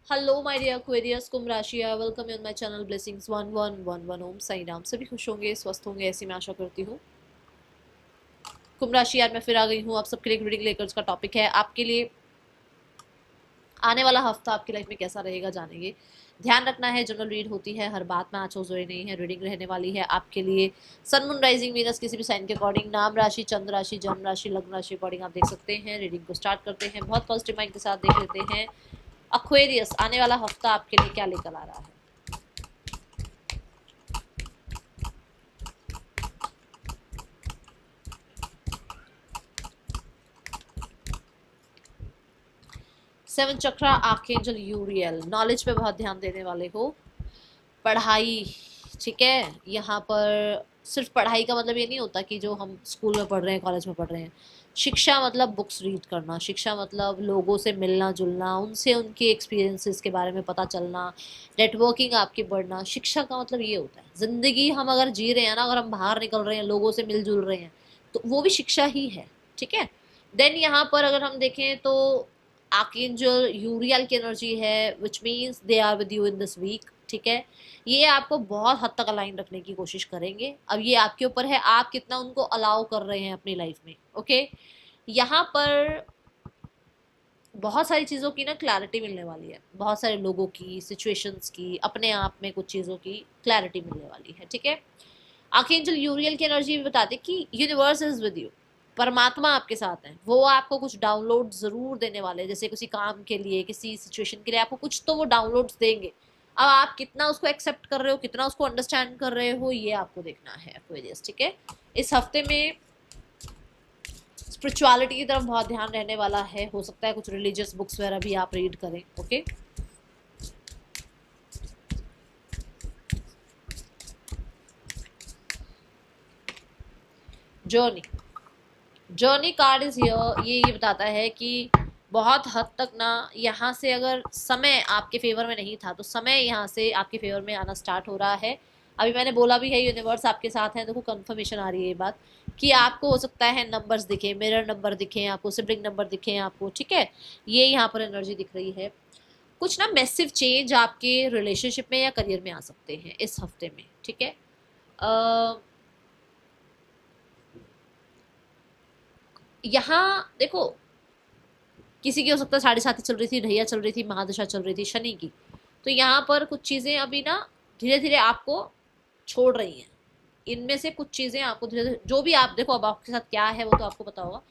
Hello my dear क्वेरियस कुंभ राशि, welcome you on my channel blessings 1111 ओम साई राम। सभी खुश होंगे, स्वस्थ होंगे, ऐसी मैं आशा करती हूँ। कुंभ राशि, यार मैं फिर आ गई हूँ आप सबके लिए एक रीडिंग लेकर। उसका टॉपिक है आपके लिए आने वाला हफ्ता आपकी लाइफ में कैसा रहेगा, जानेंगे। ध्यान रखना है, जनरल रीड होती है, हर बात में आंचो जोड़े नहीं है। रीडिंग रहने वाली है आपके लिए सन मून राइजिंग वीनस किसी भी साइन के अकॉर्डिंग, नाम राशि, चंद्र राशि, जन्म राशि, लग्न राशि अकॉर्डिंग आप देख सकते हैं। रीडिंग को स्टार्ट करते हैं, बहुत पॉजिटिव माइंड के साथ देख लेते हैं एक्वेरियस आने वाला हफ्ता आपके लिए क्या लेकर आ रहा है। 7 चक्रा आर्कएंजल यूरियल, नॉलेज पे बहुत ध्यान देने वाले हो। पढ़ाई, ठीक है। यहाँ पर सिर्फ पढ़ाई का मतलब ये नहीं होता कि जो हम स्कूल में पढ़ रहे हैं, कॉलेज में पढ़ रहे हैं। शिक्षा मतलब बुक्स रीड करना, शिक्षा मतलब लोगों से मिलना जुलना, उनसे उनके एक्सपीरियंसेस के बारे में पता चलना, नेटवर्किंग आपकी बढ़ना। शिक्षा का मतलब ये होता है, ज़िंदगी हम अगर जी रहे हैं ना, अगर हम बाहर निकल रहे हैं, लोगों से मिलजुल रहे हैं, तो वो भी शिक्षा ही है, ठीक है। देन यहाँ पर अगर हम देखें तो आर्कएंजल यूरियल की एनर्जी है, which means they are with you in this week, ठीक है। ये आपको बहुत हद तक अलाइन रखने की कोशिश करेंगे। अब ये आपके ऊपर है, आप कितना उनको अलाउ कर रहे हैं अपनी लाइफ में, ओके। यहाँ पर बहुत सारी चीज़ों की ना क्लैरिटी मिलने वाली है, बहुत सारे लोगों की, सिचुएशंस की, अपने आप में कुछ चीज़ों की क्लैरिटी मिलने वाली है, ठीक है। आर्कएंजल यूरियल की एनर्जी भी बताते कि यूनिवर्स इज विद यू, परमात्मा आपके साथ है। वो आपको कुछ डाउनलोड जरूर देने वाले हैं, जैसे किसी काम के लिए, किसी सिचुएशन के लिए आपको कुछ तो वो डाउनलोड्स देंगे। अब आप कितना उसको एक्सेप्ट कर रहे हो, कितना उसको अंडरस्टैंड कर रहे हो, ये आपको देखना है एक्वेरियस, ठीक है। इस हफ्ते में स्पिरिचुअलिटी की तरफ बहुत ध्यान रहने वाला है। हो सकता है कुछ रिलीजियस बुक्स वगैरह भी आप रीड करें, okay. Journey, journey card is here. ये बताता है कि बहुत हद तक ना यहाँ से अगर समय आपके फेवर में नहीं था, तो समय यहाँ से आपके फेवर में आना स्टार्ट हो रहा है। अभी मैंने बोला भी है यूनिवर्स आपके साथ है, देखो कंफर्मेशन आ रही है ये बात कि आपको हो सकता है नंबर्स दिखे, मिरर नंबर दिखे आपको, सिबलिंग नंबर दिखे आपको, ठीक है। ये यहाँ पर एनर्जी दिख रही है। कुछ ना मैसिव चेंज आपके रिलेशनशिप में या करियर में आ सकते हैं इस हफ्ते में, ठीक है। यहाँ देखो, किसी की हो सकता है साढ़े साथी चल रही थी, ढैया चल रही थी, महादशा चल रही थी शनि की, तो यहाँ पर कुछ चीज़ें अभी ना धीरे धीरे आपको छोड़ रही हैं। इनमें से कुछ चीज़ें आपको धीरे धीरे, जो भी आप देखो अब आपके साथ क्या है वो तो आपको पता होगा,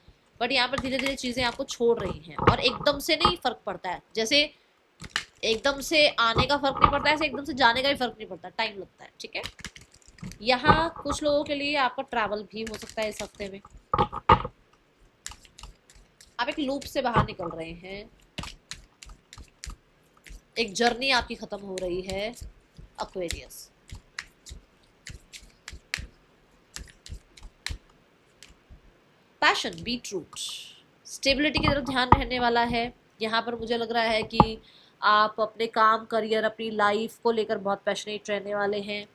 बट यहाँ पर धीरे धीरे चीज़ें आपको छोड़ रही हैं। और एकदम से नहीं फर्क पड़ता है, जैसे एकदम से आने का फर्क नहीं पड़ता है, ऐसे एकदम से जाने का भी फर्क नहीं पड़ता, टाइम लगता है, ठीक है। यहाँ कुछ लोगों के लिए आपका ट्रैवल भी हो सकता है इस हफ्ते में। आप एक लूप से बाहर निकल रहे हैं, एक जर्नी आपकी खत्म हो रही है Aquarius. Passion, beat root, stability की तरफ ध्यान रहने वाला है। यहाँ पर मुझे लग रहा है कि आप अपने काम, करियर, अपनी लाइफ को लेकर बहुत पैशनेट रहने वाले हैं।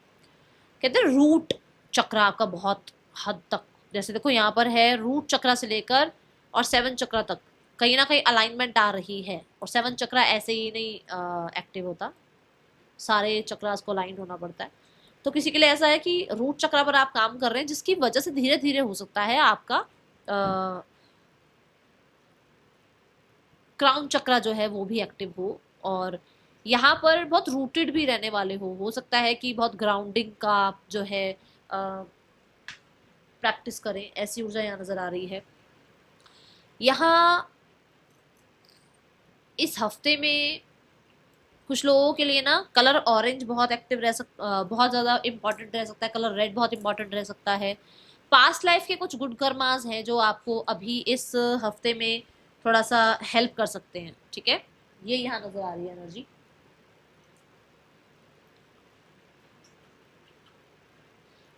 कहते हैं रूट चक्र आपका बहुत हद तक, जैसे देखो यहाँ पर है रूट चक्र से लेकर और 7 चक्र तक कहीं ना कहीं अलाइनमेंट आ रही है। और 7 चक्र ऐसे ही नहीं एक्टिव होता, सारे चक्रास को अलाइन होना पड़ता है। तो किसी के लिए ऐसा है कि रूट चक्र पर आप काम कर रहे हैं, जिसकी वजह से धीरे धीरे हो सकता है आपका क्राउन चक्र जो है वो भी एक्टिव हो। और यहाँ पर बहुत रूटेड भी रहने वाले हो सकता है कि बहुत ग्राउंडिंग का आप जो है प्रैक्टिस करें, ऐसी ऊर्जा यहाँ नजर आ रही है। यहाँ इस हफ्ते में कुछ लोगों के लिए ना कलर ऑरेंज बहुत एक्टिव बहुत ज़्यादा इंपॉर्टेंट रह सकता है, कलर रेड बहुत इंपॉर्टेंट रह सकता है। पास्ट लाइफ के कुछ गुड कर्मास हैं जो आपको अभी इस हफ्ते में थोड़ा सा हेल्प कर सकते हैं, ठीक है। ये यहाँ नजर आ रही है एनर्जी।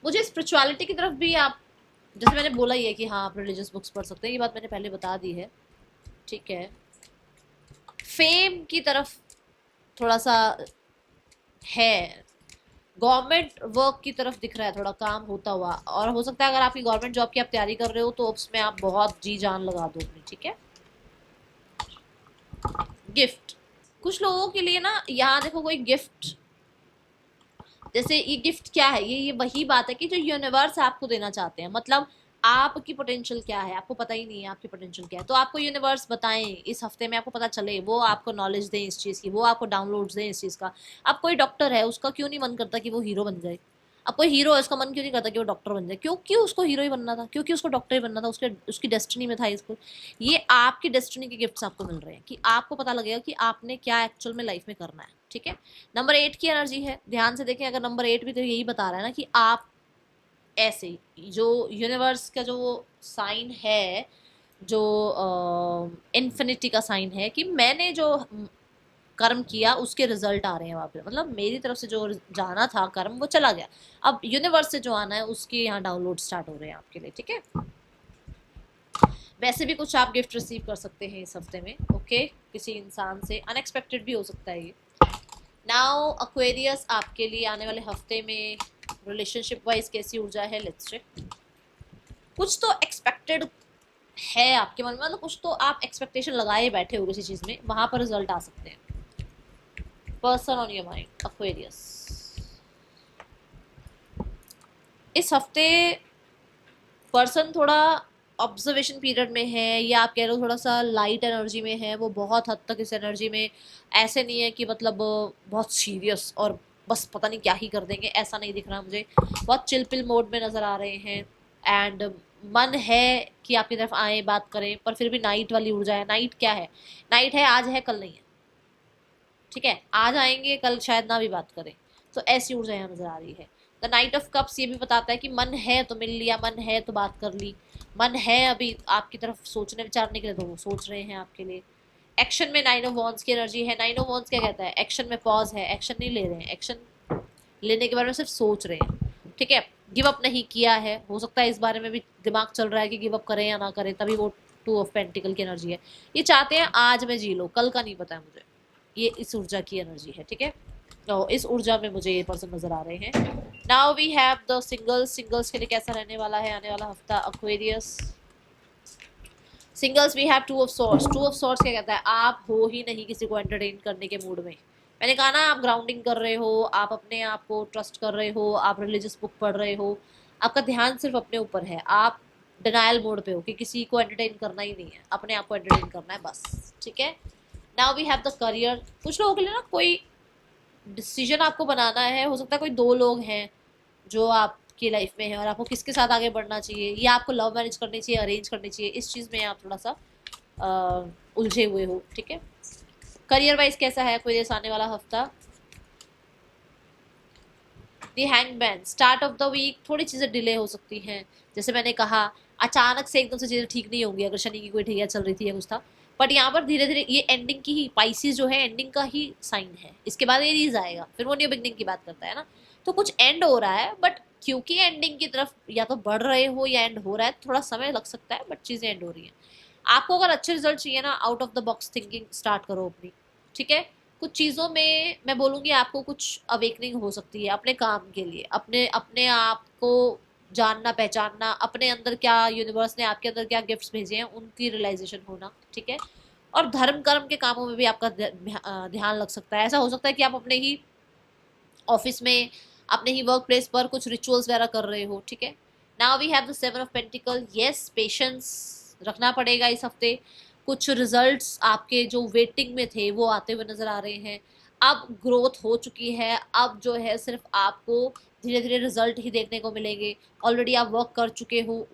मुझे स्पिरिचुअलिटी की तरफ भी आप, जैसे मैंने बोला ही है कि हाँ आप रिलीजियस बुक्स पढ़ सकते हैं, ये बात मैंने पहले बता दी है, ठीक है। फेम की तरफ थोड़ा सा है, गवर्नमेंट वर्क की तरफ दिख रहा है थोड़ा काम होता हुआ। और हो सकता है अगर आपकी गवर्नमेंट जॉब की आप तैयारी कर रहे हो तो उसमें आप बहुत जी जान लगा दो अपनी, ठीक है। गिफ्ट, कुछ लोगों के लिए ना यहाँ देखो कोई गिफ्ट, जैसे ये गिफ्ट क्या है, ये वही बात है कि जो यूनिवर्स आपको देना चाहते हैं, मतलब आपकी पोटेंशियल क्या है आपको पता ही नहीं है, आपकी पोटेंशियल क्या है, तो आपको यूनिवर्स बताएं इस हफ्ते में, आपको पता चले, वो आपको नॉलेज दें इस चीज़ की, वो आपको डाउनलोड्स दें इस चीज़ का। अब कोई डॉक्टर है, उसका क्यों नहीं मन करता कि वो हीरो बन जाए? अब कोई हीरो है, उसका मन क्यों नहीं करता कि वो डॉक्टर बन जाए? क्योंकि उसको हीरो ही बनना था, क्योंकि उसको डॉक्टर ही बनना था, उसके उसकी डेस्टिनी में था इसको। ये आपकी डेस्टिनी के गिफ्ट्स आपको मिल रहे हैं कि आपको पता लगेगा कि आपने क्या एक्चुअल में लाइफ में करना है, ठीक है। नंबर 8 की एनर्जी है, ध्यान से देखें, अगर नंबर 8 भी तो यही बता रहा है ना कि आप ऐसे, जो यूनिवर्स का जो साइन है, जो इन्फिनिटी का साइन है, कि मैंने जो कर्म किया उसके रिजल्ट आ रहे हैं वहाँ पे, मतलब मेरी तरफ से जो जाना था कर्म वो चला गया, अब यूनिवर्स से जो आना है उसके यहाँ डाउनलोड स्टार्ट हो रहे हैं आपके लिए, ठीक है। वैसे भी कुछ आप गिफ्ट रिसीव कर सकते हैं इस हफ्ते में, ओके, किसी इंसान से, अनएक्सपेक्टेड भी हो सकता है ये। नाउ एक्वेरियस, आपके लिए आने वाले हफ्ते में रिलेशनशिप वाइज कैसी ऊर्जा है, लेट्स चेक। कुछ तो एक्सपेक्टेड है आपके मन में, मतलब कुछ तो आप एक्सपेक्टेशन लगाए बैठे हो किसी चीज में, वहां पर रिजल्ट आ सकते हैं। Person on your mind Aquarius, इस हफ्ते पर्सन थोड़ा ऑब्जर्वेशन पीरियड में है, या आप कह रहे हो थोड़ा सा लाइट एनर्जी में है, वो बहुत हद तक इस एनर्जी में ऐसे नहीं है कि मतलब बहुत सीरियस और बस पता नहीं क्या ही कर देंगे, ऐसा नहीं दिख रहा मुझे, बहुत चिलपिल मोड में नज़र आ रहे हैं। एंड मन है कि आपकी तरफ आए बात करें, पर फिर भी नाइट वाली ऊर्जा है। नाइट क्या है? नाइट है आज है कल नहीं है, ठीक है, आज आएंगे कल शायद ना भी बात करें, तो ऐसी ऊर्जा यहाँ नजर आ रही है। द नाइट ऑफ कप्स ये भी बताता है कि मन है तो मिल लिया, मन है तो बात कर ली, मन है अभी आपकी तरफ सोचने विचारने के लिए, तो वो सोच रहे हैं आपके लिए। एक्शन में नाइन ऑफ वॉन्ड्स की एनर्जी है। नाइन ऑफ वॉन्ड्स क्या कहता है? एक्शन में पॉज है, एक्शन नहीं ले रहे हैं, एक्शन लेने के बारे में सिर्फ सोच रहे हैं, ठीक है। गिव अप नहीं किया है, हो सकता है इस बारे में भी दिमाग चल रहा है कि गिव अप करें या ना करें, तभी वो टू ऑफ पेंटिकल की एनर्जी है। ये चाहते हैं आज में जी लो, कल का नहीं पता है मुझे, ये इस ऊर्जा की एनर्जी है, ठीक है। तो इस ऊर्जा में मुझे ये पर्सन नजर आ रहे हैं। Now we have the singles, singles के लिए कैसा रहने वाला है आने वाला हफ्ता Aquarius. Singles we have two of swords. Two of swords क्या कहता है? आप हो ही नहीं किसी को एंटरटेन करने के मूड में। मैंने कहा ना, आप ग्राउंडिंग कर रहे हो, आप अपने आप को ट्रस्ट कर रहे हो, आप रिलीजियस बुक पढ़ रहे हो, आपका ध्यान सिर्फ अपने ऊपर है, आप डिनायल मोड पे हो कि किसी को एंटरटेन करना ही नहीं है, अपने आप को एंटरटेन करना है बस, ठीक है। Now we have the career. कुछ लोगों के लिए ना कोई डिसीजन आपको बनाना है, हो सकता है कोई दो लोग हैं जो आपकी लाइफ में है और आपको किसके साथ आगे बढ़ना चाहिए, या आपको लव मैरिज करनी चाहिए, अरेंज करनी चाहिए, इस चीज़ में आप थोड़ा सा उलझे हुए हो, ठीक है। करियर वाइज कैसा है कोई देश आने वाला हफ्ता? The hangman, start of the week थोड़ी चीज़ें डिले हो सकती हैं, जैसे मैंने कहा अचानक से एकदम से चीज़ें ठीक नहीं होंगी, अगर शनि की कोई ठैया चल रही थी या कुछ था, बट यहाँ पर धीरे धीरे ये एंडिंग की ही, पाइसिस जो है एंडिंग का ही साइन है, इसके बाद एरीज आएगा, फिर वो न्यू बिगनिंग की बात करता है ना, तो कुछ एंड हो रहा है, बट क्योंकि एंडिंग की तरफ या तो बढ़ रहे हो या एंड हो रहा है, थोड़ा समय लग सकता है, बट चीज़ें एंड हो रही हैं। आपको अगर अच्छे रिजल्ट चाहिए ना, out of the box thinking start करो अपनी, ठीक है। कुछ चीज़ों में मैं बोलूँगी आपको कुछ अवेकनिंग हो सकती है अपने काम के लिए, अपने अपने आप को जानना पहचानना, अपने अंदर क्या यूनिवर्स ने आपके अंदर क्या गिफ्ट्स भेजे हैं उनकी रियलाइजेशन होना, ठीक है। और धर्म कर्म के कामों में भी आपका ध्यान लग सकता है, ऐसा हो सकता है कि आप अपने ही ऑफिस में, अपने ही वर्क प्लेस पर कुछ रिचुअल्स वगैरह कर रहे हो, ठीक है। Now we have the seven of pentacle. Yes, patience रखना पड़ेगा इस हफ्ते। कुछ रिजल्ट्स आपके जो वेटिंग में थे वो आते हुए नजर आ रहे हैं, अब ग्रोथ हो चुकी है, अब जो है सिर्फ आपको धीरे धीरे रिजल्ट ही देखने को मिलेंगे। ऑलरेडी आप वर्क कर चुके हो,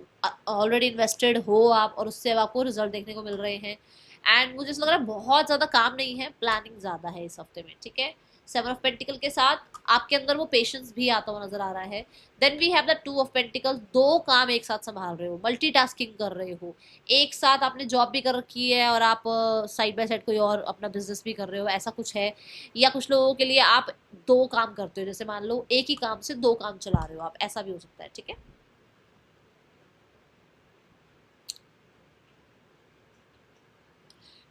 ऑलरेडी इन्वेस्टेड हो आप, और उससे अब आपको रिजल्ट देखने को मिल रहे हैं। एंड मुझे ऐसा लग रहा है बहुत ज़्यादा काम नहीं है, प्लानिंग ज़्यादा है इस हफ्ते में, ठीक है। सेवन ऑफ पेंटिकल के साथ आपके अंदर वो पेशेंस भी आता हुआ नजर आ रहा है। Then we have the two of pentacle. दो काम एक साथ संभाल रहे हो, मल्टीटास्किंग कर रहे हो, एक साथ आपने जॉब भी कर रखी है और आप साइड बाय साइड कोई और अपना बिजनेस भी कर रहे हो, ऐसा कुछ है। या कुछ लोगों के लिए आप दो काम करते हो, जैसे मान लो एक ही काम से दो काम चला रहे हो आप, ऐसा भी हो सकता है, ठीक है।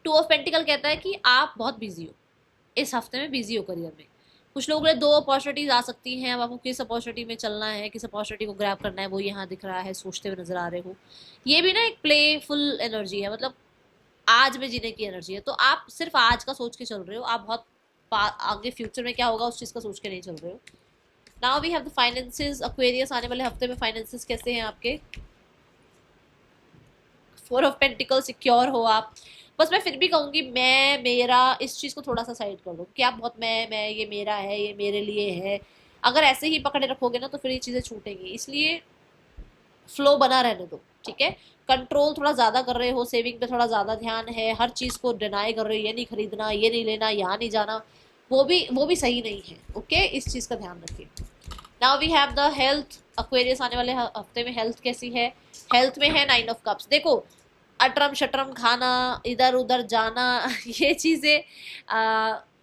टू ऑफ पेंटिकल कहता है कि आप बहुत बिजी हो, इस हफ्ते में बिजी हो करियर में। कुछ लोगों के लिए दो अपॉर्चुनिटीज आ सकती हैं, अब आपको किस अपॉर्चुनिटी में चलना है, किस अपॉर्चुनिटी को ग्रैब करना है, वो यहाँ दिख रहा है, सोचते हुए नजर आ रहे हो। ये भी ना एक प्लेफुल एनर्जी है, मतलब आज में जीने की एनर्जी है। तो आप सिर्फ आज का सोच के चल रहे हो, आप बहुत आगे फ्यूचर में क्या होगा उस चीज का सोच के नहीं चल रहे हो। Now we have the finances Aquarius, आने वाले हफ्ते में फाइनेंसेस कैसे हैं आपके? 4 ऑफ पेंटिकल, सिक्योर हो आप। बस मैं फिर भी कहूंगी मैं मेरा इस चीज को थोड़ा सा साइड कर दो कि आप बहुत मैं ये मेरा है, ये मेरे लिए है। अगर ऐसे ही पकड़े रखोगे ना तो फिर ये चीजें छूटेंगी, इसलिए फ्लो बना रहने दो, ठीक है। कंट्रोल थोड़ा ज्यादा कर रहे हो, सेविंग पे थोड़ा ज्यादा ध्यान है, हर चीज को डिनाई कर रहे हो, ये नहीं खरीदना, ये नहीं लेना, यहाँ नहीं जाना, वो भी सही नहीं है। ओके, इस चीज का ध्यान रखिए। Now we have the health Aquarius, आने वाले हफ्ते में हेल्थ कैसी है? हेल्थ में है 9 ऑफ कप्स। देखो, अटरम शटरम खाना, इधर उधर जाना ये चीजें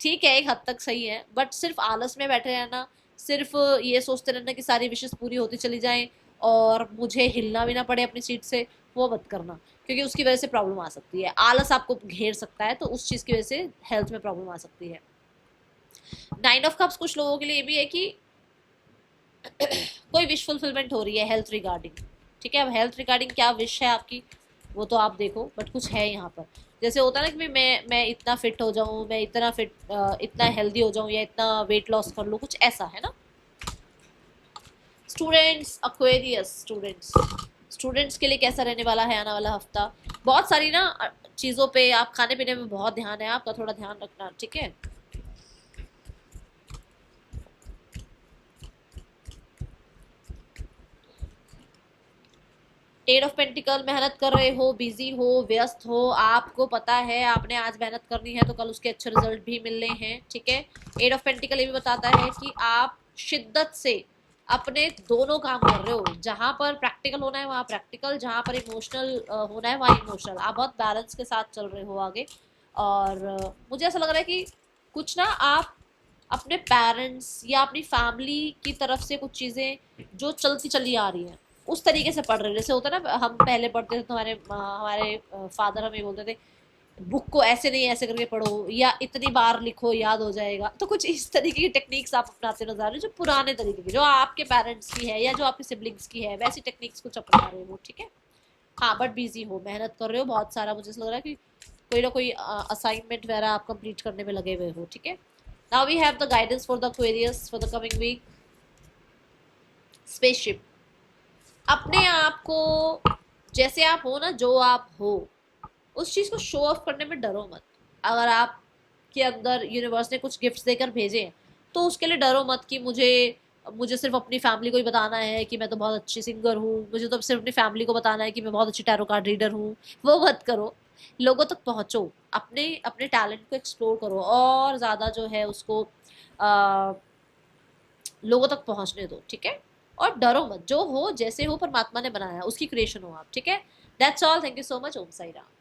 ठीक है, एक हद तक सही है, बट सिर्फ आलस में बैठे रहना, सिर्फ ये सोचते रहना कि सारी विशेष पूरी होती चली जाएं और मुझे हिलना भी ना पड़े अपनी सीट से, वो मत करना, क्योंकि उसकी वजह से प्रॉब्लम आ सकती है। आलस आपको घेर सकता है, तो उस चीज की वजह से हेल्थ में प्रॉब्लम आ सकती है। 9 ऑफ कप्स कुछ लोगों के लिए भी है कि कोई विश फुलफिलमेंट हो रही है हेल्थ रिगार्डिंग, ठीक है। अब हेल्थ रिगार्डिंग क्या विश है आपकी वो तो आप देखो, बट कुछ है यहाँ पर। जैसे होता है ना कि मैं इतना फिट हो जाऊं, मैं इतना फिट इतना हेल्दी हो जाऊं, या इतना वेट लॉस कर लूं, कुछ ऐसा है ना। स्टूडेंट्स एक्वेरियस, स्टूडेंट्स के लिए कैसा रहने वाला है आने वाला हफ्ता? बहुत सारी ना चीज़ों पे, आप खाने पीने में बहुत ध्यान है आपका, थोड़ा ध्यान रखना, ठीक है। एट ऑफ पेंटिकल, मेहनत कर रहे हो, बिजी हो, व्यस्त हो, आपको पता है आपने आज मेहनत करनी है तो कल उसके अच्छे रिजल्ट भी मिलने हैं, ठीक है। एट ऑफ पेंटिकल ये भी बताता है कि आप शिद्दत से अपने दोनों काम कर रहे हो, जहां पर प्रैक्टिकल होना है वहां प्रैक्टिकल, जहां पर इमोशनल होना है वहां इमोशनल, आप बहुत बैलेंस के साथ चल रहे हो आगे। और मुझे ऐसा लग रहा है कि कुछ ना आप अपने पेरेंट्स या अपनी फैमिली की तरफ से कुछ चीज़ें जो चलती चली आ रही हैं उस तरीके से पढ़ रहे हैं। जैसे होता है ना, हम पहले पढ़ते थे तो हमारे फादर हमें बोलते थे बुक को ऐसे नहीं ऐसे करके पढ़ो, या इतनी बार लिखो याद हो जाएगा। तो कुछ इस तरीके की टेक्निक्स आप अपनाते नजर आ रहे हो, जो पुराने तरीके की, जो आपके पेरेंट्स की है या जो आपके सिबलिंग्स की है, वैसी टेक्निक्स कुछ अपना रहे हो, ठीक है। हाँ, बट बिजी हो, मेहनत कर रहे हो बहुत सारा, मुझे ऐसा लग रहा है कि कोई ना कोई असाइनमेंट वगैरह आप कंप्लीट करने में लगे हुए हो, ठीक है। Now we have the guidance for the Aquarius for the coming week. Spaceship, अपने आप को जैसे आप हो ना, जो आप हो उस चीज को शो ऑफ करने में डरो मत। अगर आप के अंदर यूनिवर्स ने कुछ गिफ्ट्स देकर भेजे हैं तो उसके लिए डरो मत कि मुझे मुझे सिर्फ अपनी फैमिली को ही बताना है कि मैं तो बहुत अच्छी सिंगर हूँ, मुझे तो सिर्फ अपनी फैमिली को बताना है कि मैं बहुत अच्छी टैरो कार्ड रीडर हूँ। वो मत करो, लोगों तक पहुंचो, अपने अपने टैलेंट को एक्सप्लोर करो, और ज़्यादा जो है उसको आ, लोगों तक पहुंचने दो, ठीक है। और डरो मत, जो हो जैसे हो परमात्मा ने बनाया उसकी क्रिएशन हो आप, ठीक है। That's all, thank you so much, Om Sai Ram.